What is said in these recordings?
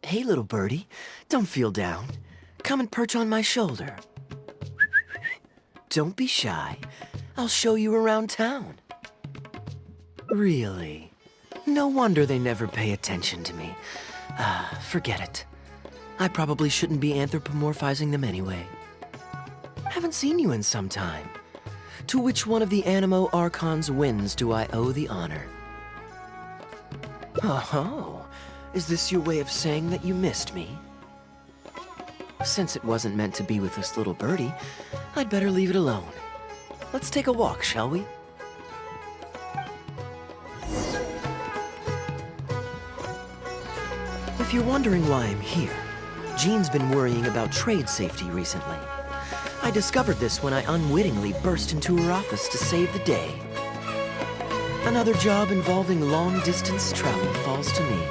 Hey, little birdie, don't feel down. Come and perch on my shoulder. Don't be shy. I'll show you around town. Really? No wonder they never pay attention to me. Forget it. I probably shouldn't be anthropomorphizing them anyway. Haven't seen you in some time. To which one of the Animo Archon's winds do I owe the honor? Oh. Is this your way of saying that you missed me? Since it wasn't meant to be with this little birdie, I'd better leave it alone. Let's take a walk, shall we? If you're wondering why I'm here, Jean's been worrying about trade safety recently. I discovered this when I unwittingly burst into her office to save the day. Another job involving long-distance travel falls to me.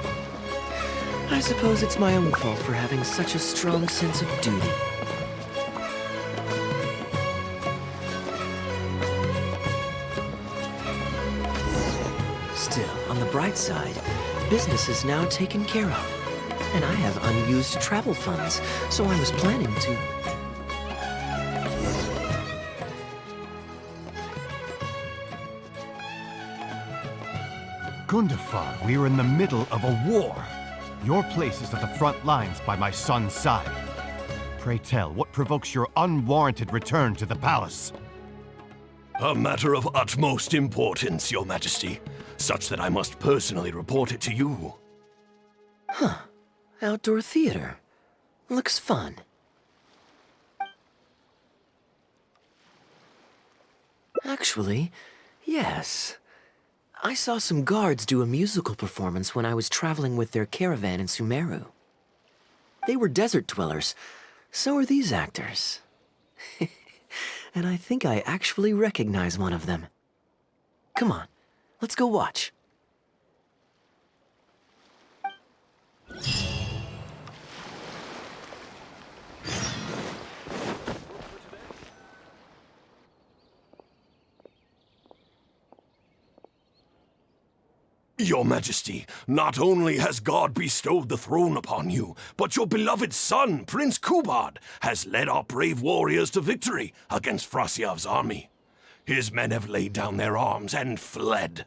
I suppose it's my own fault for having such a strong sense of duty. Still, on the bright side, business is now taken care of. And I have unused travel funds, so I was planning to... Gundafar, we are in the middle of a war. Your place is at the front lines by my son's side. Pray tell, what provokes your unwarranted return to the palace? A matter of utmost importance, Your Majesty, such that I must personally report it to you. Huh. Outdoor theater. Looks fun. Actually, yes. I saw some guards do a musical performance when I was traveling with their caravan in Sumeru. They were desert dwellers. So are these actors. And I think I actually recognize one of them. Come on, let's go watch. Your Majesty, not only has God bestowed the throne upon you, but your beloved son, Prince Kubad, has led our brave warriors to victory against Frasyav's army. His men have laid down their arms and fled.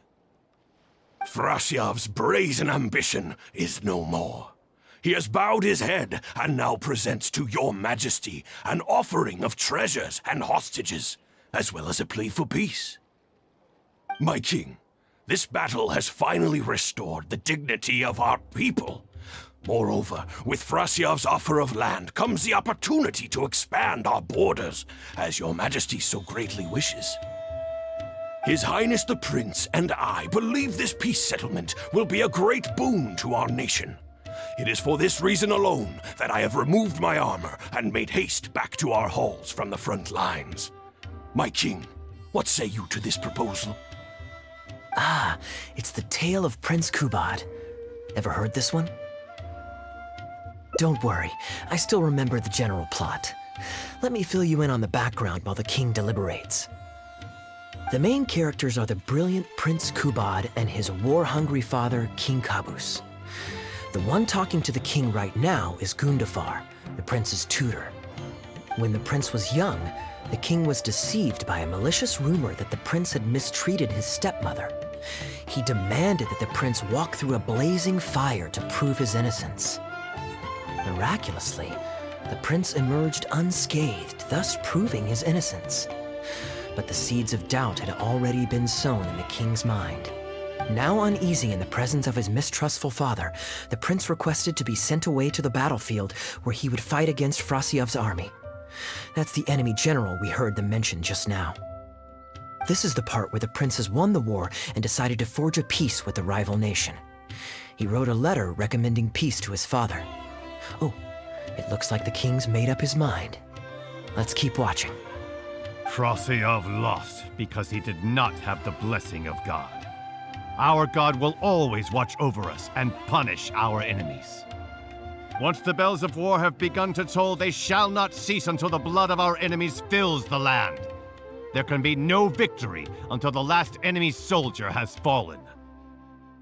Frasyav's brazen ambition is no more. He has bowed his head and now presents to your Majesty an offering of treasures and hostages, as well as a plea for peace. My king, this battle has finally restored the dignity of our people. Moreover, with Frasyav's offer of land comes the opportunity to expand our borders, as your Majesty so greatly wishes. His Highness the Prince and I believe this peace settlement will be a great boon to our nation. It is for this reason alone that I have removed my armor and made haste back to our halls from the front lines. My king, what say you to this proposal? Ah, it's the tale of Prince Kubad. Ever heard this one? Don't worry, I still remember the general plot. Let me fill you in on the background while the king deliberates. The main characters are the brilliant Prince Kubad and his war-hungry father, King Kabus. The one talking to the king right now is Gundafar, the prince's tutor. When the prince was young, the king was deceived by a malicious rumor that the prince had mistreated his stepmother. He demanded that the prince walk through a blazing fire to prove his innocence. Miraculously, the prince emerged unscathed, thus proving his innocence. but the seeds of doubt had already been sown in the king's mind. Now uneasy in the presence of his mistrustful father, the prince requested to be sent away to the battlefield where he would fight against Frasiev's army. That's the enemy general we heard them mention just now. This is the part where the prince has won the war and decided to forge a peace with the rival nation. He wrote a letter recommending peace to his father. Oh, it looks like the king's made up his mind. Let's keep watching. Frasiev lost because he did not have the blessing of God. Our God will always watch over us and punish our enemies. Once the bells of war have begun to toll, they shall not cease until the blood of our enemies fills the land. There can be no victory until the last enemy soldier has fallen.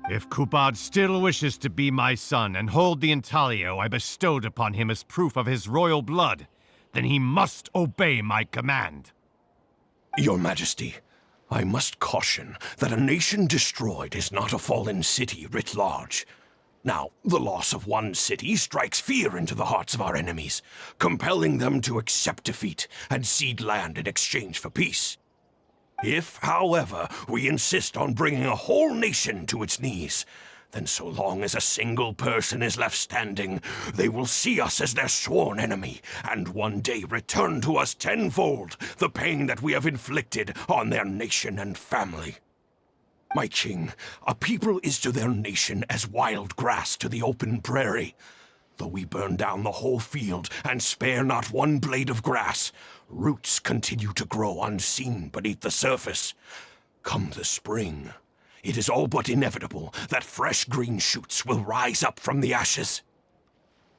If Kubad still wishes to be my son and hold the intaglio I bestowed upon him as proof of his royal blood, then he must obey my command. Your Majesty, I must caution that a nation destroyed is not a fallen city writ large. Now, the loss of one city strikes fear into the hearts of our enemies, compelling them to accept defeat and cede land in exchange for peace. If, however, we insist on bringing a whole nation to its knees, then so long as a single person is left standing, they will see us as their sworn enemy, and one day return to us tenfold the pain that we have inflicted on their nation and family. My king, a people is to their nation as wild grass to the open prairie. Though we burn down the whole field and spare not one blade of grass, roots continue to grow unseen beneath the surface. Come the spring, it is all but inevitable that fresh green shoots will rise up from the ashes.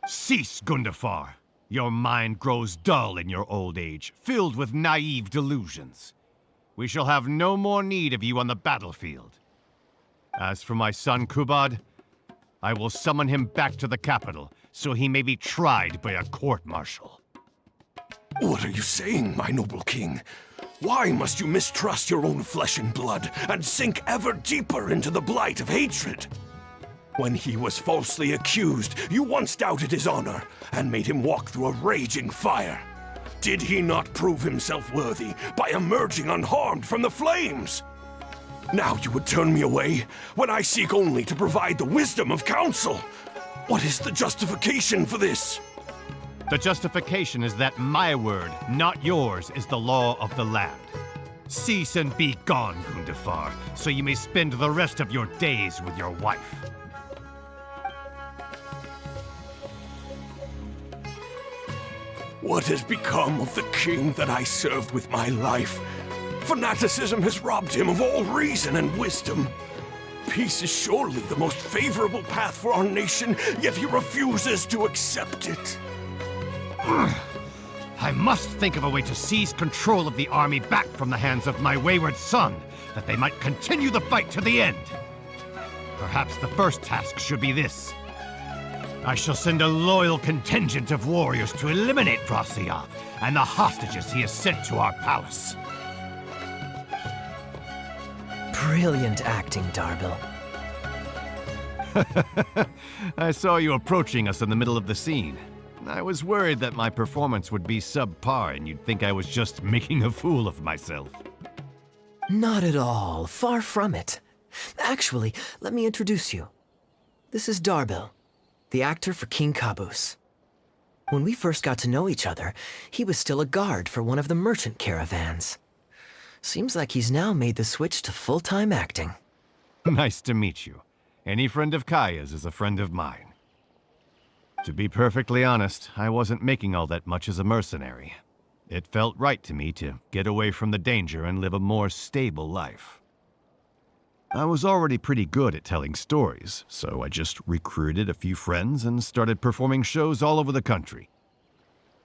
Cease, Gundafar. Your mind grows dull in your old age, filled with naive delusions. We shall have no more need of you on the battlefield. As for my son Kubad, I will summon him back to the capital, so he may be tried by a court-martial. What are you saying, my noble king? Why must you mistrust your own flesh and blood and sink ever deeper into the blight of hatred? When he was falsely accused, you once doubted his honor and made him walk through a raging fire. Did he not prove himself worthy by emerging unharmed from the flames? Now you would turn me away when I seek only to provide the wisdom of counsel. What is the justification for this? The justification is that my word, not yours, is the law of the land. Cease and be gone, Gundafar, so you may spend the rest of your days with your wife. What has become of the king that I served with my life? Fanaticism has robbed him of all reason and wisdom. Peace is surely the most favorable path for our nation, yet he refuses to accept it. I must think of a way to seize control of the army back from the hands of my wayward son, that they might continue the fight to the end. Perhaps the first task should be this. I shall send a loyal contingent of warriors to eliminate Frasiev and the hostages he has sent to our palace. Brilliant acting, Darbil. I saw you approaching us in the middle of the scene. I was worried that my performance would be subpar and you'd think I was just making a fool of myself. Not at all. Far from it. Actually, let me introduce you. This is Darbil, the actor for King Caboose. When we first got to know each other, he was still a guard for one of the merchant caravans. Seems like he's now made the switch to full-time acting. Nice to meet you. Any friend of Kaeya's is a friend of mine. To be perfectly honest, I wasn't making all that much as a mercenary. It felt right to me to get away from the danger and live a more stable life. I was already pretty good at telling stories, so I just recruited a few friends and started performing shows all over the country.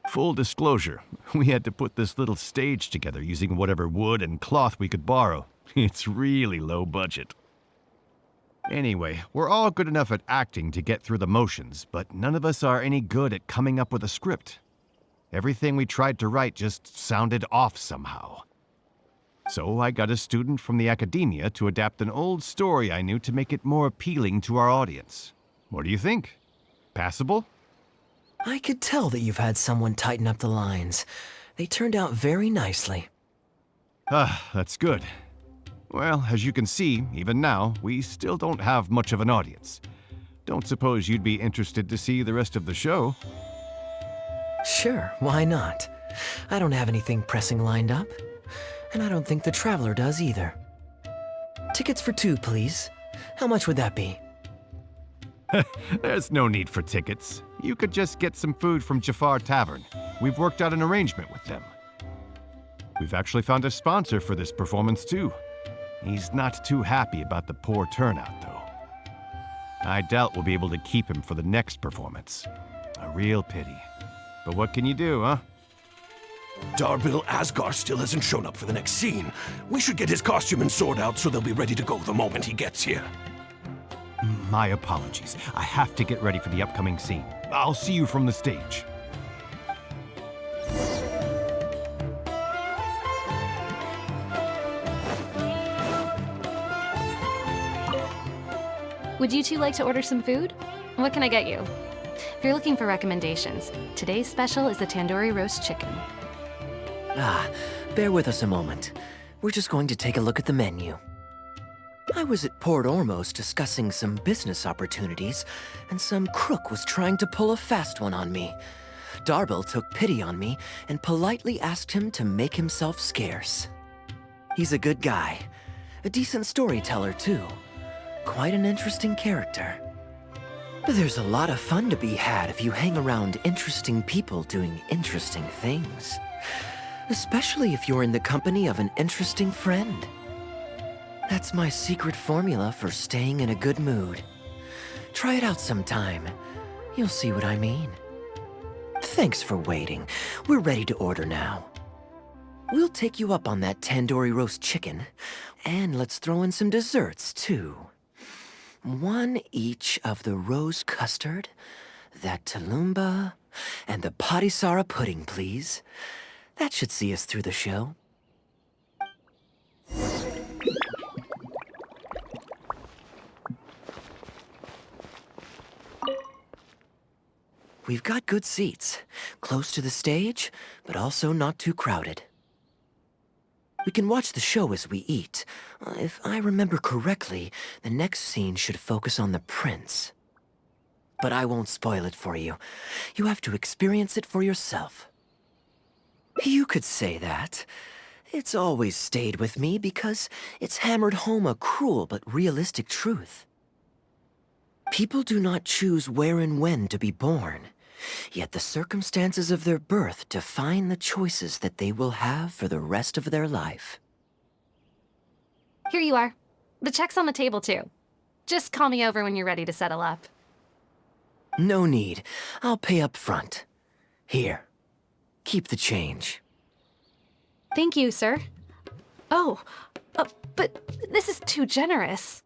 Full disclosure, we had to put this little stage together using whatever wood and cloth we could borrow. It's really low budget. Anyway, we're all good enough at acting to get through the motions, but none of us are any good at coming up with a script. Everything we tried to write just sounded off somehow. So I got a student from the academia to adapt an old story I knew to make it more appealing to our audience. What do you think? Passable? I could tell that you've had someone tighten up the lines. They turned out very nicely. Ah, that's good. Well, as you can see, even now, we still don't have much of an audience. Don't suppose you'd be interested to see the rest of the show? Sure, why not? I don't have anything pressing lined up. And I don't think the Traveler does either. Tickets for 2, please. How much would that be? There's no need for tickets. You could just get some food from Jafar Tavern. We've worked out an arrangement with them. We've actually found a sponsor for this performance, too. He's not too happy about the poor turnout, though. I doubt we'll be able to keep him for the next performance. A real pity. But what can you do, huh? Darbil Asgar still hasn't shown up for the next scene. We should get his costume and sword out so they'll be ready to go the moment he gets here. My apologies. I have to get ready for the upcoming scene. I'll see you from the stage. Would you two like to order some food? What can I get you? If you're looking for recommendations, today's special is the tandoori roast chicken. Bear with us a moment. We're just going to take a look at the menu. I was at Port Ormos discussing some business opportunities, and some crook was trying to pull a fast one on me. Darbil took pity on me and politely asked him to make himself scarce. He's a good guy. A decent storyteller, too. Quite an interesting character. There's a lot of fun to be had if you hang around interesting people doing interesting things. Especially if you're in the company of an interesting friend. That's my secret formula for staying in a good mood. Try it out sometime. You'll see what I mean. Thanks for waiting. We're ready to order now. We'll take you up on that tandoori roast chicken. And let's throw in some desserts, too. 1 each of the rose custard, that talumba, and the patisara pudding, please. That should see us through the show. We've got good seats, close to the stage, but also not too crowded. We can watch the show as we eat. If I remember correctly, the next scene should focus on the prince. But I won't spoil it for you. You have to experience it for yourself. You could say that. It's always stayed with me because it's hammered home a cruel but realistic truth. People do not choose where and when to be born, yet the circumstances of their birth define the choices that they will have for the rest of their life. Here you are. The check's on the table, too. Just call me over when you're ready to settle up. No need. I'll pay up front. Here. Keep the change. Thank you, sir. Oh, but this is too generous.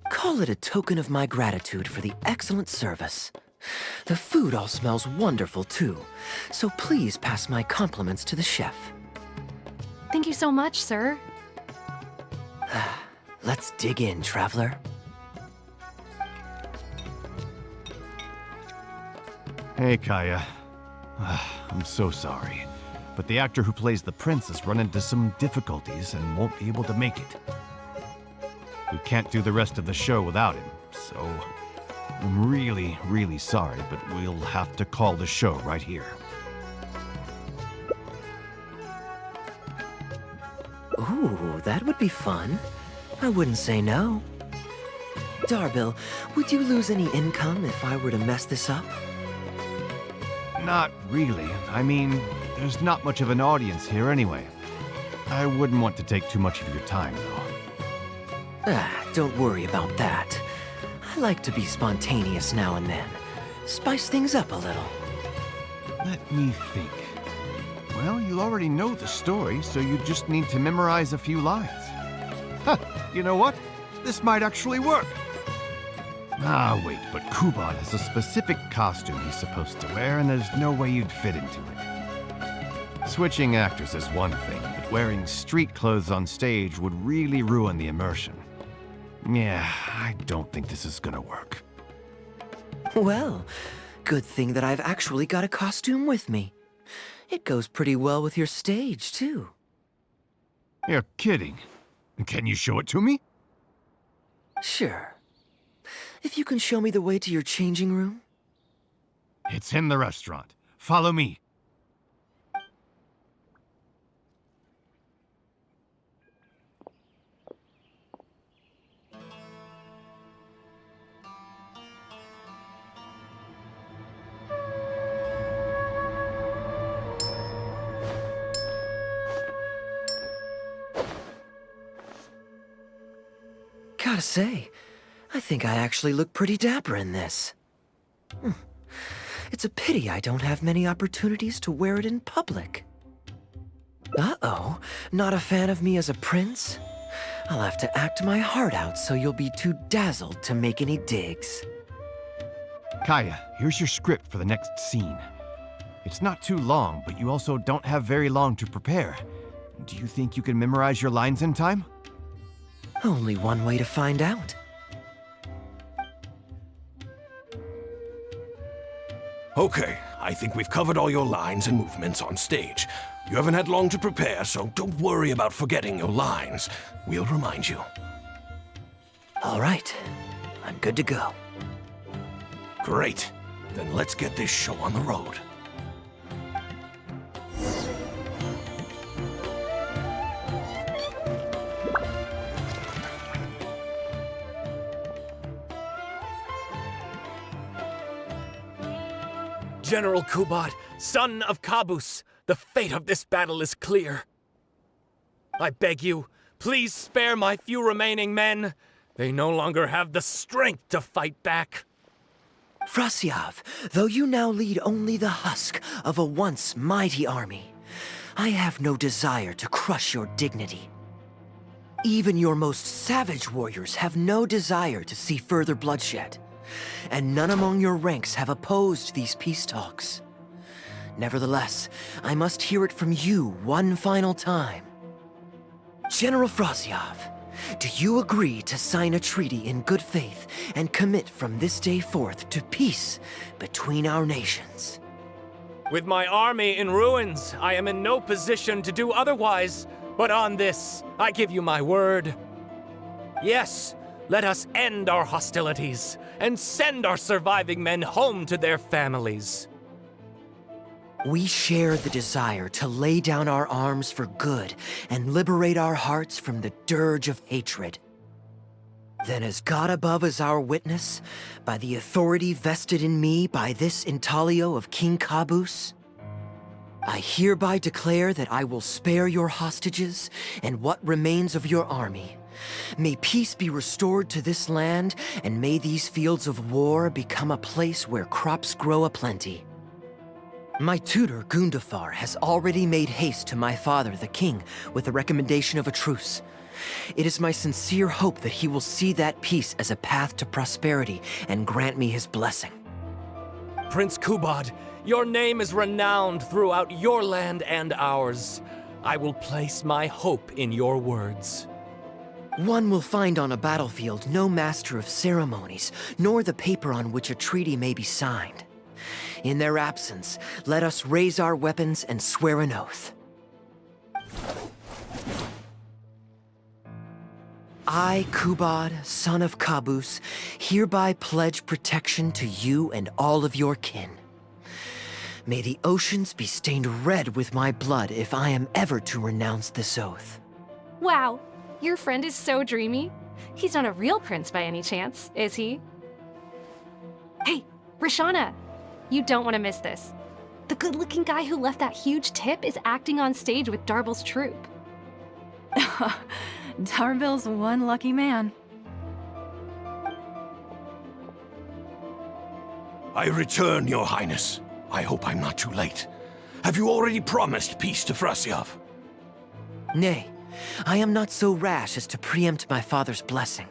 Call it a token of my gratitude for the excellent service. The food all smells wonderful, too, so please pass my compliments to the chef. Thank you so much, sir. Let's dig in, traveler. Hey, Kaeya. I'm so sorry, but the actor who plays the prince has run into some difficulties and won't be able to make it. We can't do the rest of the show without him, so I'm really, really sorry, but we'll have to call the show right here. Ooh, that would be fun. I wouldn't say no. Darbil, would you lose any income if I were to mess this up? Not really. I mean, there's not much of an audience here anyway. I wouldn't want to take too much of your time, though. Don't worry about that. I like to be spontaneous now and then. Spice things up a little. Let me think. Well, you already know the story, so you just need to memorize a few lines. Huh, you know what? This might actually work. Ah, wait, but Kubad has a specific costume he's supposed to wear, and there's no way you'd fit into it. Switching actors is one thing, but wearing street clothes on stage would really ruin the immersion. Yeah, I don't think this is gonna work. Well, good thing that I've actually got a costume with me. It goes pretty well with your stage, too. You're kidding. Can you show it to me? Sure. If you can show me the way to your changing room. It's in the restaurant. Follow me. Gotta say, I think I actually look pretty dapper in this. It's a pity I don't have many opportunities to wear it in public. Uh-oh, not a fan of me as a prince? I'll have to act my heart out so you'll be too dazzled to make any digs. Kaeya, here's your script for the next scene. It's not too long, but you also don't have very long to prepare. Do you think you can memorize your lines in time? Only one way to find out. Okay, I think we've covered all your lines and movements on stage. You haven't had long to prepare, so don't worry about forgetting your lines. We'll remind you. All right, I'm good to go. Great. Then let's get this show on the road. General Kubad, son of Kabus, the fate of this battle is clear. I beg you, please spare my few remaining men. They no longer have the strength to fight back. Frasyav, though you now lead only the husk of a once mighty army, I have no desire to crush your dignity. Even your most savage warriors have no desire to see further bloodshed, and none among your ranks have opposed these peace talks. Nevertheless, I must hear it from you one final time. General Frasyav, do you agree to sign a treaty in good faith and commit from this day forth to peace between our nations? With my army in ruins, I am in no position to do otherwise, but on this, I give you my word. Yes, let us end our hostilities and send our surviving men home to their families. We share the desire to lay down our arms for good and liberate our hearts from the dirge of hatred. Then as God above is our witness, by the authority vested in me by this intaglio of King Kabus, I hereby declare that I will spare your hostages and what remains of your army. May peace be restored to this land, and may these fields of war become a place where crops grow aplenty. My tutor, Gundafar, has already made haste to my father, the king, with the recommendation of a truce. It is my sincere hope that he will see that peace as a path to prosperity and grant me his blessing. Prince Kubad, your name is renowned throughout your land and ours. I will place my hope in your words. One will find on a battlefield no master of ceremonies, nor the paper on which a treaty may be signed. In their absence, let us raise our weapons and swear an oath. I, Kubad, son of Kabus, hereby pledge protection to you and all of your kin. May the oceans be stained red with my blood if I am ever to renounce this oath. Wow, your friend is so dreamy. He's not a real prince by any chance, is he? Hey, Rishana, you don't want to miss this. The good-looking guy who left that huge tip is acting on stage with Darbil's troupe. Darbil's one lucky man. I return, Your Highness. I hope I'm not too late. Have you already promised peace to Frasyav? Nay, I am not so rash as to preempt my father's blessing.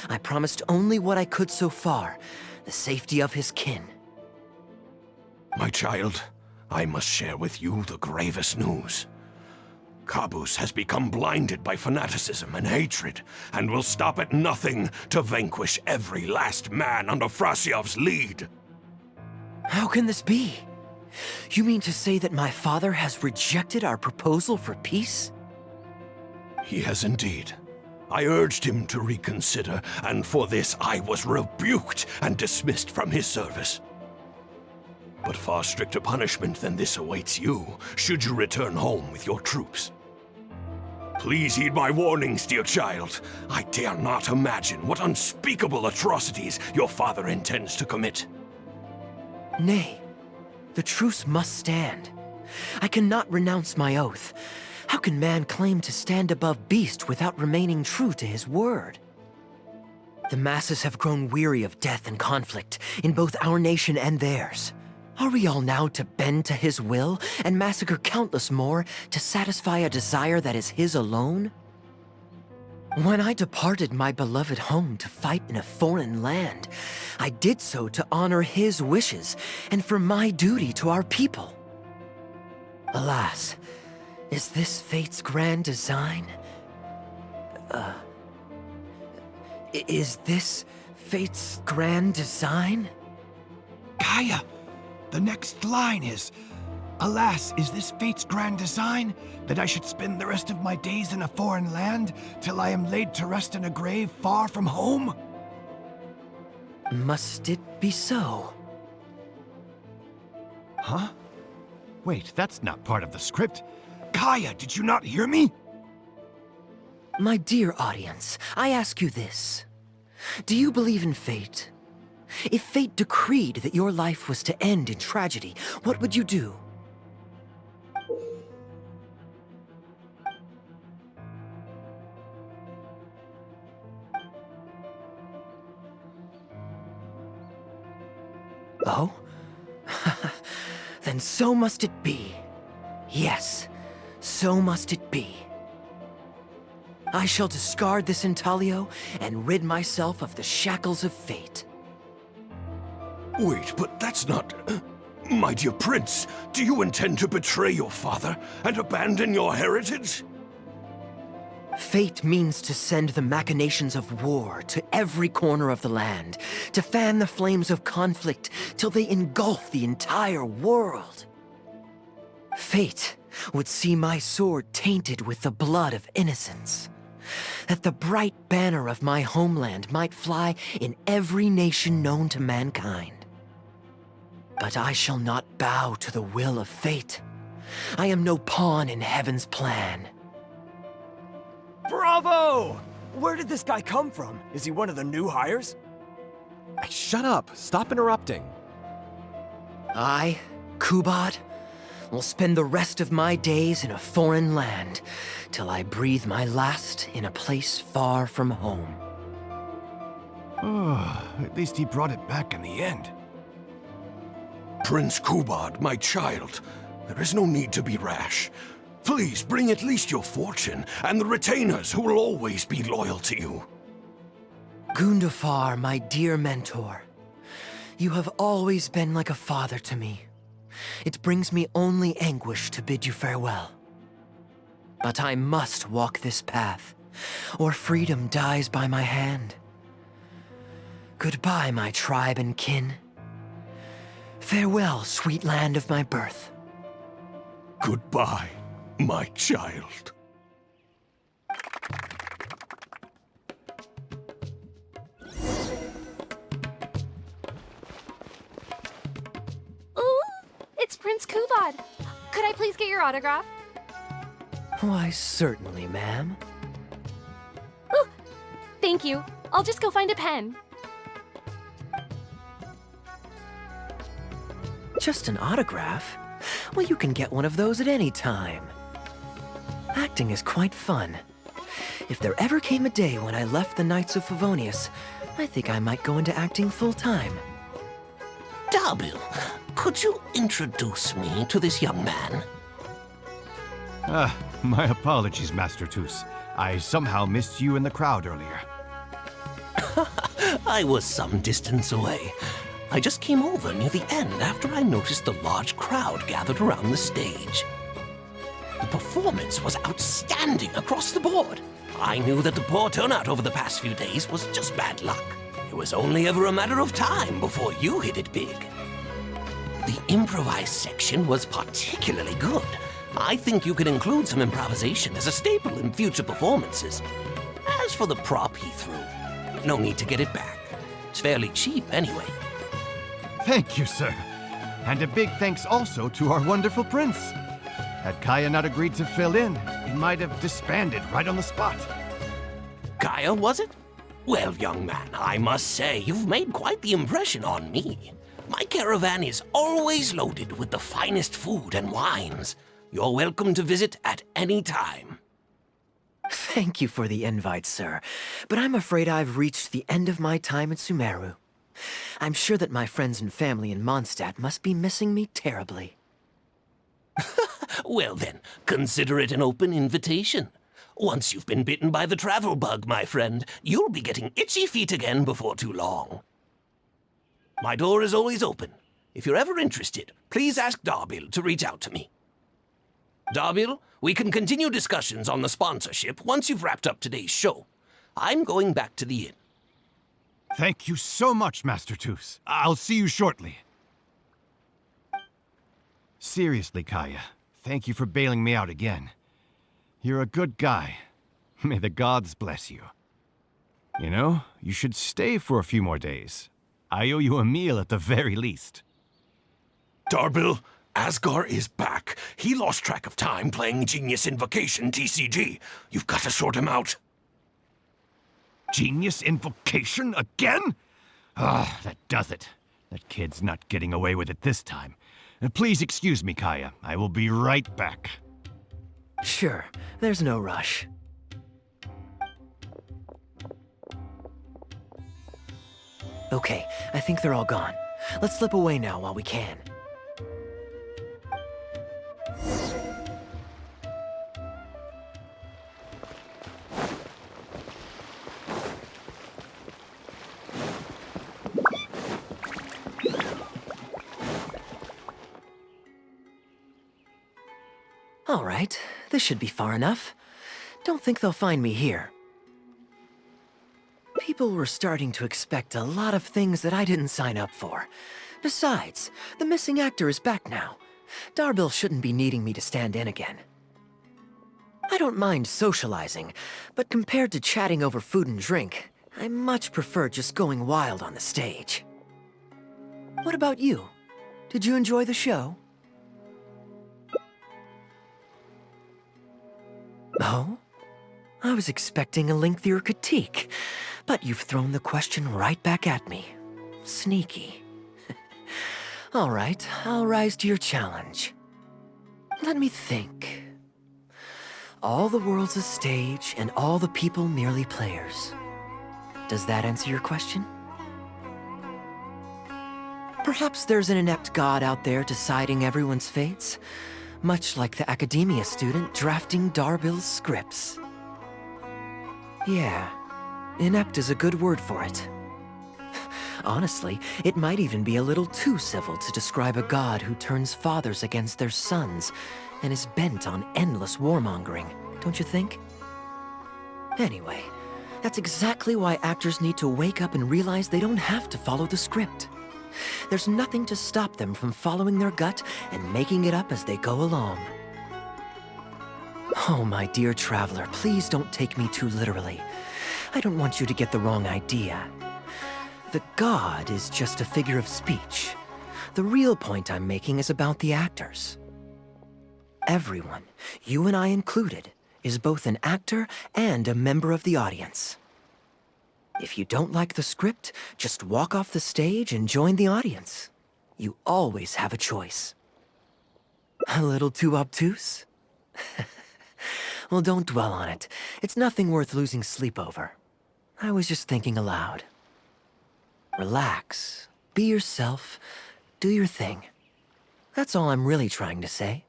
I promised only what I could so far, the safety of his kin. My child, I must share with you the gravest news. Kabus has become blinded by fanaticism and hatred, and will stop at nothing to vanquish every last man under Frasyav's lead. How can this be? You mean to say that my father has rejected our proposal for peace? He has indeed. I urged him to reconsider, and for this I was rebuked and dismissed from his service. But far stricter punishment than this awaits you, should you return home with your troops. Please heed my warnings, dear child. I dare not imagine what unspeakable atrocities your father intends to commit. Nay, the truce must stand. I cannot renounce my oath. How can man claim to stand above beast without remaining true to his word? The masses have grown weary of death and conflict in both our nation and theirs. Are we all now to bend to his will and massacre countless more to satisfy a desire that is his alone? When I departed my beloved home to fight in a foreign land, I did so to honor his wishes and for my duty to our people. Alas, is this fate's grand design? Is this fate's grand design? Kaeya, the next line is, "Alas, is this fate's grand design, that I should spend the rest of my days in a foreign land, till I am laid to rest in a grave far from home?" Must it be so? Huh? Wait, that's not part of the script. Kaeya, did you not hear me? My dear audience, I ask you this. Do you believe in fate? If fate decreed that your life was to end in tragedy, what would you do? Oh? Then so must it be. Yes, so must it be. I shall discard this intaglio and rid myself of the shackles of fate. Wait, but that's not... My dear prince, do you intend to betray your father and abandon your heritage? Fate means to send the machinations of war to every corner of the land, to fan the flames of conflict till they engulf the entire world. Fate would see my sword tainted with the blood of innocents, that the bright banner of my homeland might fly in every nation known to mankind. But I shall not bow to the will of fate. I am no pawn in heaven's plan. Bravo! Where did this guy come from? Is he one of the new hires? Hey, shut up! Stop interrupting. I, Kubad, will spend the rest of my days in a foreign land till I breathe my last in a place far from home. Oh, at least he brought it back in the end. Prince Kubad, my child, there is no need to be rash. Please bring at least your fortune and the retainers who will always be loyal to you. Gundafar, my dear mentor, you have always been like a father to me. It brings me only anguish to bid you farewell. But I must walk this path, or freedom dies by my hand. Goodbye, my tribe and kin. Farewell, sweet land of my birth. Goodbye, my child. Ooh, it's Prince Kubad. Could I please get your autograph? Why, certainly, ma'am. Ooh, thank you. I'll just go find a pen. Just an autograph? Well, you can get one of those at any time. Acting is quite fun. If there ever came a day when I left the Knights of Favonius, I think I might go into acting full-time. Darbil, could you introduce me to this young man? Ah, my apologies, Master Toos. I somehow missed you in the crowd earlier. I was some distance away. I just came over near the end after I noticed the large crowd gathered around the stage. The performance was outstanding across the board. I knew that the poor turnout over the past few days was just bad luck. It was only ever a matter of time before you hit it big. The improvised section was particularly good. I think you can include some improvisation as a staple in future performances. As for the prop he threw, no need to get it back. It's fairly cheap anyway. Thank you, sir. And a big thanks also to our wonderful prince. Had Kaeya not agreed to fill in, he might have disbanded right on the spot. Kaeya, was it? Well, young man, I must say you've made quite the impression on me. My caravan is always loaded with the finest food and wines. You're welcome to visit at any time. Thank you for the invite, sir, but I'm afraid I've reached the end of my time at Sumeru. I'm sure that my friends and family in Mondstadt must be missing me terribly. Well then, consider it an open invitation. Once you've been bitten by the travel bug, my friend, you'll be getting itchy feet again before too long. My door is always open. If you're ever interested, please ask Darbil to reach out to me. Darbil, we can continue discussions on the sponsorship once you've wrapped up today's show. I'm going back to the inn. Thank you so much, Master Toos. I'll see you shortly. Seriously, Kaeya, thank you for bailing me out again. You're a good guy. May the gods bless you. You know, you should stay for a few more days. I owe you a meal at the very least. Darbil, Asgar is back. He lost track of time playing Genius Invocation TCG. You've got to sort him out. Genius Invocation again? Ah, that does it. That kid's not getting away with it this time. Please excuse me, Kaeya. I will be right back. Sure, there's no rush. Okay, I think they're all gone. Let's slip away now while we can. All right, this should be far enough. Don't think they'll find me here. People were starting to expect a lot of things that I didn't sign up for. Besides, the missing actor is back now. Darbil shouldn't be needing me to stand in again. I don't mind socializing, but compared to chatting over food and drink, I much prefer just going wild on the stage. What about you? Did you enjoy the show? Oh? I was expecting a lengthier critique, but you've thrown the question right back at me. Sneaky. All right, I'll rise to your challenge. Let me think. All the world's a stage, and all the people merely players. Does that answer your question? Perhaps there's an inept god out there deciding everyone's fates, much like the academia student drafting Darbil's scripts. Yeah, inept is a good word for it. Honestly, it might even be a little too civil to describe a god who turns fathers against their sons and is bent on endless warmongering, don't you think? Anyway, that's exactly why actors need to wake up and realize they don't have to follow the script. There's nothing to stop them from following their gut and making it up as they go along. Oh, my dear traveler, please don't take me too literally. I don't want you to get the wrong idea. The god is just a figure of speech. The real point I'm making is about the actors. Everyone, you and I included, is both an actor and a member of the audience. If you don't like the script, just walk off the stage and join the audience. You always have a choice. A little too obtuse? Well, don't dwell on it. It's nothing worth losing sleep over. I was just thinking aloud. Relax, be yourself, do your thing. That's all I'm really trying to say.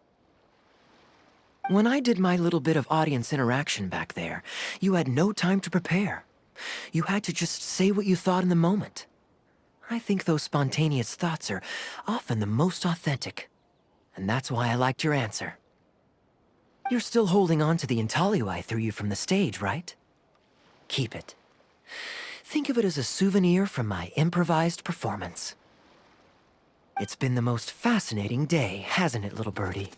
When I did my little bit of audience interaction back there, you had no time to prepare. You had to just say what you thought in the moment. I think those spontaneous thoughts are often the most authentic. And that's why I liked your answer. You're still holding on to the intaglio I threw you from the stage, right? Keep it. Think of it as a souvenir from my improvised performance. It's been the most fascinating day, hasn't it, little birdie?